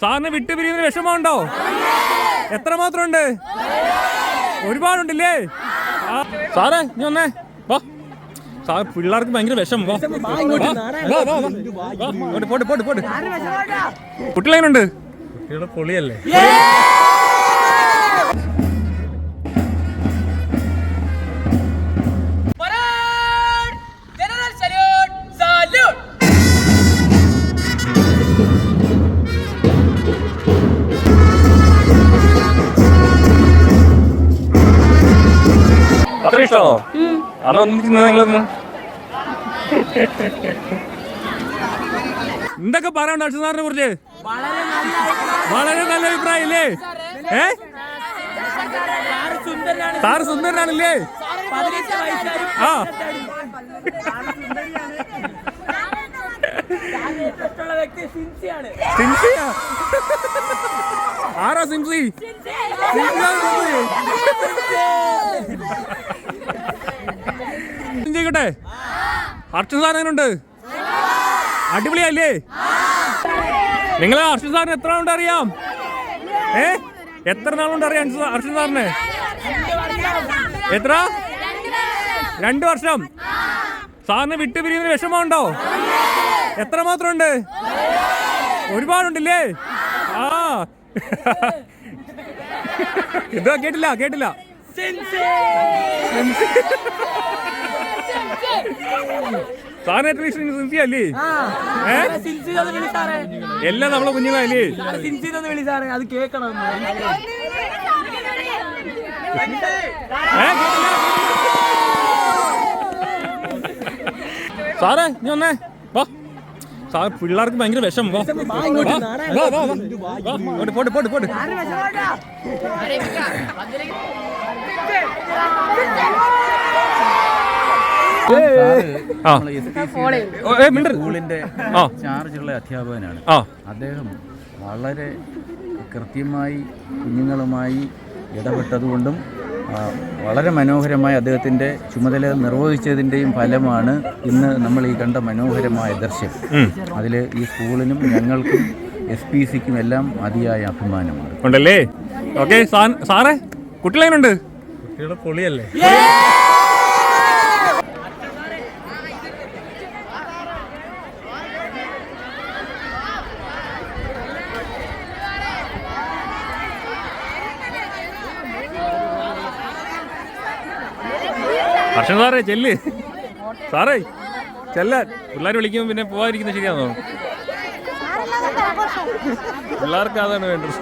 സാറിന് വിട്ടുപിരിയുന്ന വിഷമമുണ്ടോ? എത്രമാത്രം ഉണ്ട്? ഒരുപാടുണ്ടല്ലേ? സാറേ നീ വന്നേ വാ. സാർ പിള്ളേർക്ക് ഭയങ്കര വിഷമം. കുട്ടികളെങ്ങനുണ്ട്? കുട്ടികളുടെ പൊളിയല്ലേ? അത്ര ഇഷ്ടമാണോ? അന്ന് ഒന്നിക്കുന്നത് നിങ്ങളൊന്ന് എന്തൊക്കെ പറയണ്ട അർഷദ് സാറിനെ കുറിച്ച്? വളരെ നല്ല അഭിപ്രായം ഇല്ലേ? സാറ് സുന്ദരനാണല്ലേ? ആ സിൻസിയാ? ആരാ സിൻസി? ചെയ്യട്ടെ. അർഷദ് സാർ എങ്ങനെയുണ്ട്? അടിപൊളിയല്ലേ? നിങ്ങളെ അർഷദ് സാറിന് എത്ര നാളുണ്ട് അറിയാം? എത്ര നാളുണ്ട് അറിയാം അർഷദ് സാറിന്? എത്ര? 2 വർഷം. സാറിന് വിട്ടുപിരിയുന്ന വിഷമമുണ്ടോ? എത്രമാത്രം ഉണ്ട്? ഒരുപാടുണ്ടല്ലേ? ആ ഇതാ കേട്ടില്ല. സാറിന് എത്ര സിൻസി അല്ലേ? എല്ലാം നമ്മളെ കുഞ്ഞുങ്ങളല്ലേ? അത് കേക്കണം. സാറേ നീ വന്നേ വാ. സാർ പിള്ളേർക്ക് ഭയങ്കര വിഷമം. പോട്ട് സ്കൂളിന്റെ ചാർജുള്ള അധ്യാപകനാണ് അദ്ദേഹം. വളരെ കൃത്യമായി കുഞ്ഞുങ്ങളുമായി ഇടപെട്ടതുകൊണ്ടും വളരെ മനോഹരമായ അദ്ദേഹത്തിൻ്റെ ചുമതല നിർവഹിച്ചതിൻ്റെയും ഫലമാണ് ഇന്ന് നമ്മൾ ഈ കണ്ട മനോഹരമായ ദൃശ്യം. അതിൽ ഈ സ്കൂളിനും ഞങ്ങൾക്കും SPCക്കും എല്ലാം അതിയായ അഭിമാനമുണ്ട്. ഉണ്ടല്ലേ? ഓക്കെ സാറേ കുട്ടികളെങ്ങനുണ്ട്? കുട്ടികളുടെ പൊളിയല്ലേ? അർഷദ് സാറേ ചെല്ല്. സാറേ ചെല്ലാൻ. പിള്ളേർ വിളിക്കുമ്പോൾ പിന്നെ പോകാതിരിക്കുന്നത് ശരിയാണോ? പിള്ളേർക്ക് അതാണ് വേണ്ടത്.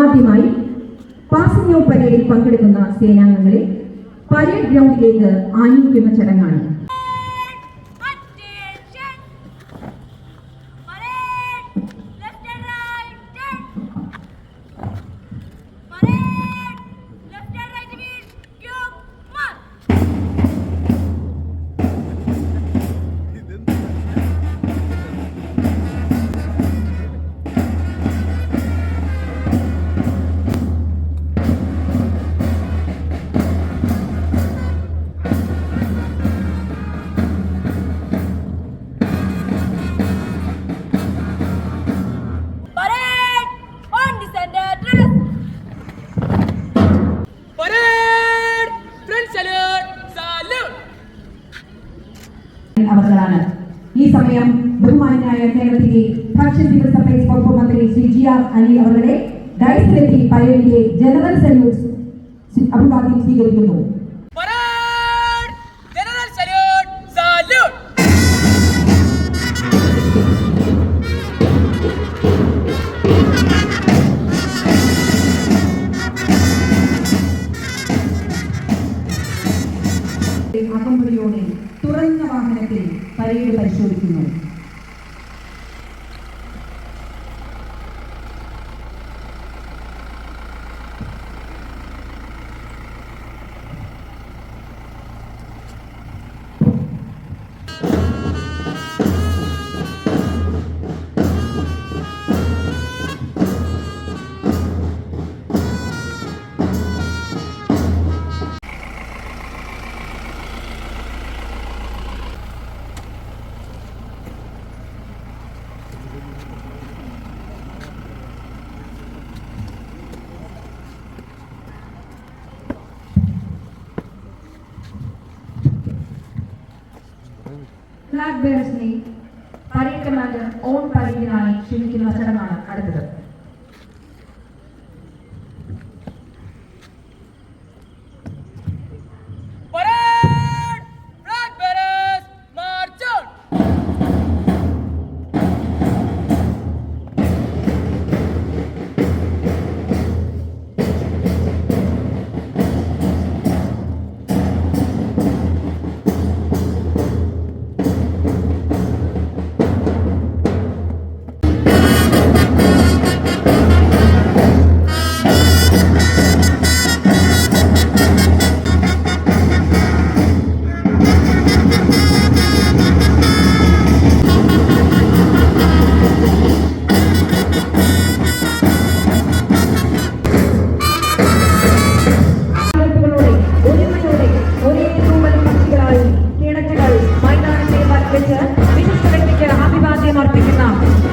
ആദ്യമായി പാസിംഗ് ഔട്ട് പരേഡിൽ പങ്കെടുക്കുന്ന സേനാംഗങ്ങളെ പരേഡ് ഗ്രൗണ്ടിലേക്ക് ആനയിക്കുന്ന ചടങ്ങാണ്. അവസരമാണ്. ഈ സമയം ബഹുമാനായ കേരളത്തിലെ ഭക്ഷ്യ സിവിൽ സപ്ലൈസ് വകുപ്പ് മന്ത്രി ശ്രീ GR അലി അവരുടെ ഡയസിലെത്തി പരേഡിന്റെ ജനറൽ സല്യൂട്ട് അഭിവാദ്യം സ്വീകരിക്കുന്നു. അകമ്പടിയോടെ തുറന്ന വാഹനത്തിൽ പരേഡ് പരിശോധിക്കുന്നു. ഫ്ലാഗ് ബെയർസിനെ പരേഡ് കമാൻഡർ ഓൺ പരേഡിനായി ക്ഷണിക്കുന്ന ചടങ്ങാണ് അടുത്തത്.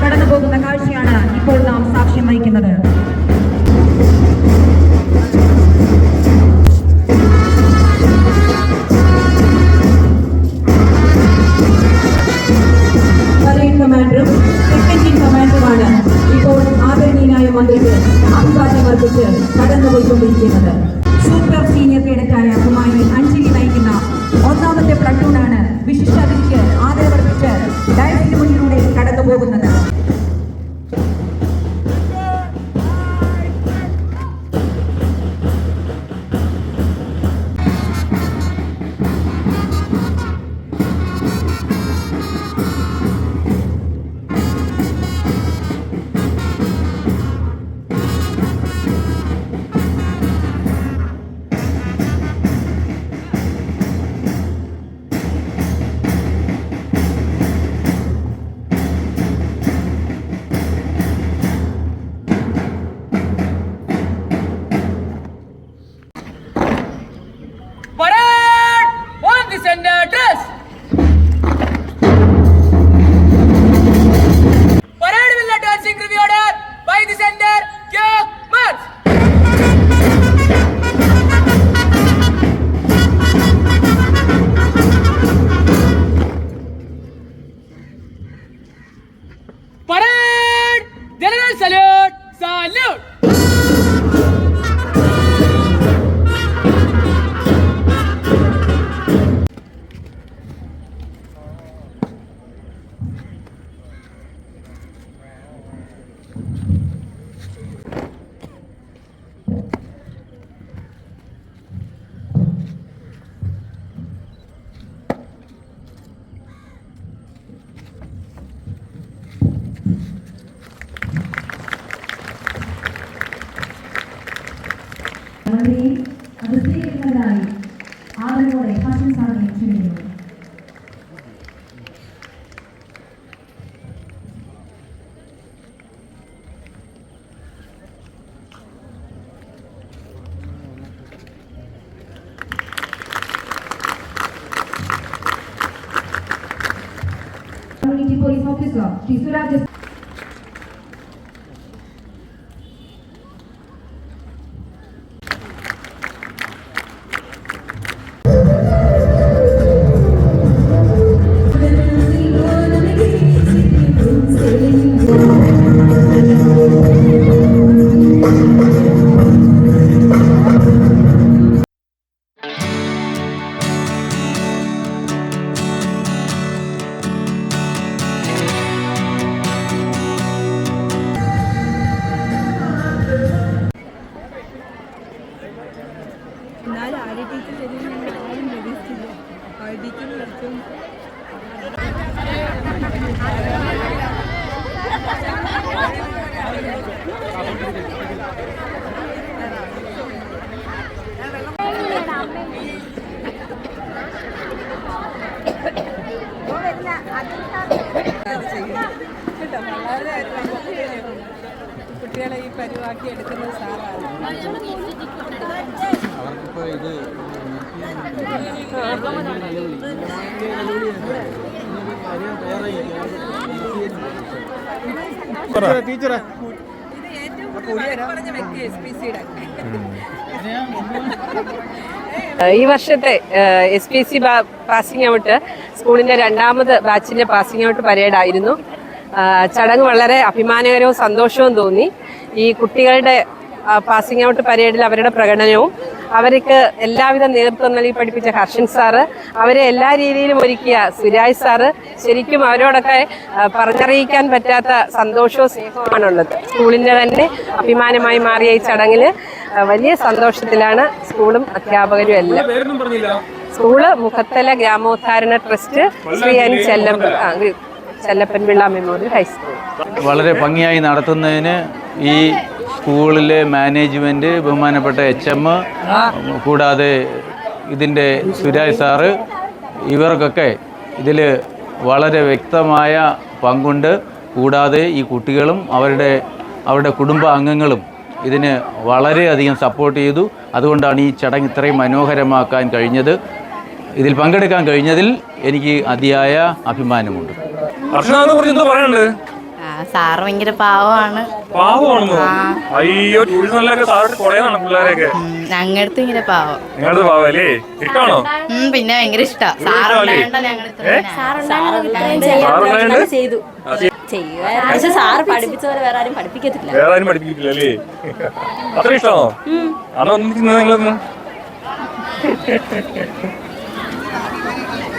കടന്നുപോകുന്ന കാഴ്ചയാണ് ഇപ്പോൾ നാം സാക്ഷ്യം വഹിക്കുന്നത്. പരേഡ് കമാൻഡറും സെക്കൻഡ് കമാൻഡറുമാണ് ഇപ്പോൾ ആദരണീയനായ മന്ത്രിക്ക് അഭിവാദ്യം അർപ്പിച്ച് കടന്നുപോയിക്കൊണ്ടിരിക്കുന്നത്. സൂപ്പർ സീനിയർ കേഡറ്റായ കുമാരി അഞ്ജലി നയിക്കുന്ന ഒന്നാമത്തെ പ്ലട്ടൂണാണ് വിശിഷ്ടാതിഥിക്ക് ആദരവർപ്പിച്ച് ഡയസിന് മുന്നിലൂടെ കടന്നുപോകുന്നത്. മന്ത്രിയെ അത് സ്വീകരിക്കുന്നതായി ആദരവോടെ ഹാസൻ സാറിനെ ക്ഷണിക്കുന്നു. Community police officer Shri Suraj കുട്ടികളെ ഈ പരിവാക്കി എടുക്കുന്ന സാറാണ്. ടീച്ചറെ ഈ വർഷത്തെ SPC പാസിംഗ് ഔട്ട് സ്കൂളിന്റെ രണ്ടാമത് ബാച്ചിന്റെ പാസിംഗ് ഔട്ട് പരേഡായിരുന്നു. ചടങ്ങ് വളരെ അഭിമാനകരവും സന്തോഷവും തോന്നി. ഈ കുട്ടികളുടെ പാസിംഗ് ഔട്ട് പരേഡിൽ അവരുടെ പ്രകടനവും അവർക്ക് എല്ലാവിധ നേതൃത്വം നൽകി പഠിപ്പിച്ച ഹർഷൻ സാറ്, അവരെ എല്ലാ രീതിയിലും ഒരുക്കിയ സുരാജ് സാറ്, ശരിക്കും അവരോടൊക്കെ പറഞ്ഞറിയിക്കാൻ പറ്റാത്ത സന്തോഷവും സ്നേഹവുമാണുള്ളത്. സ്കൂളിൻ്റെ തന്നെ അഭിമാനമായി മാറിയ ഈ ചടങ്ങിൽ വലിയ സന്തോഷത്തിലാണ് സ്കൂളും അധ്യാപകരും എല്ലാം. സ്കൂള് മുഖത്തല ഗ്രാമോദ്ധാരണ trust Shri N. Chellappan Pillai memorial high school വളരെ ഭംഗിയായി നടത്തുന്നതിന് ഈ സ്കൂളിലെ മാനേജ്മെൻറ്റ്, ബഹുമാനപ്പെട്ട HM, കൂടാതെ ഇതിൻ്റെ സുരാജ് സാറ്, ഇവർക്കൊക്കെ ഇതിൽ വളരെ വ്യക്തമായ പങ്കുണ്ട്. കൂടാതെ ഈ കുട്ടികളും അവരുടെ കുടുംബ അംഗങ്ങളും ഇതിന് വളരെയധികം സപ്പോർട്ട് ചെയ്തു. അതുകൊണ്ടാണ് ഈ ചടങ്ങ് ഇത്രയും മനോഹരമാക്കാൻ കഴിഞ്ഞത്. ഇതിൽ പങ്കെടുക്കാൻ കഴിഞ്ഞതിൽ എനിക്ക് അതിയായ അഭിമാനമുണ്ട്. സാറ് ഭയങ്കര പാവമാണ്. അയ്യോ, പിള്ളേരൊക്കെ ഞങ്ങടുത്ത് ഇങ്ങനെ പാവം. പിന്നെ ഭയങ്കര ഇഷ്ടമാണ്. ചെയ്തു പക്ഷെ സാറ് പഠിപ്പിച്ചവരെ വേറെ ആരും പഠിപ്പിക്കത്തില്ല. അത്ര ഇഷ്ടമാണോ?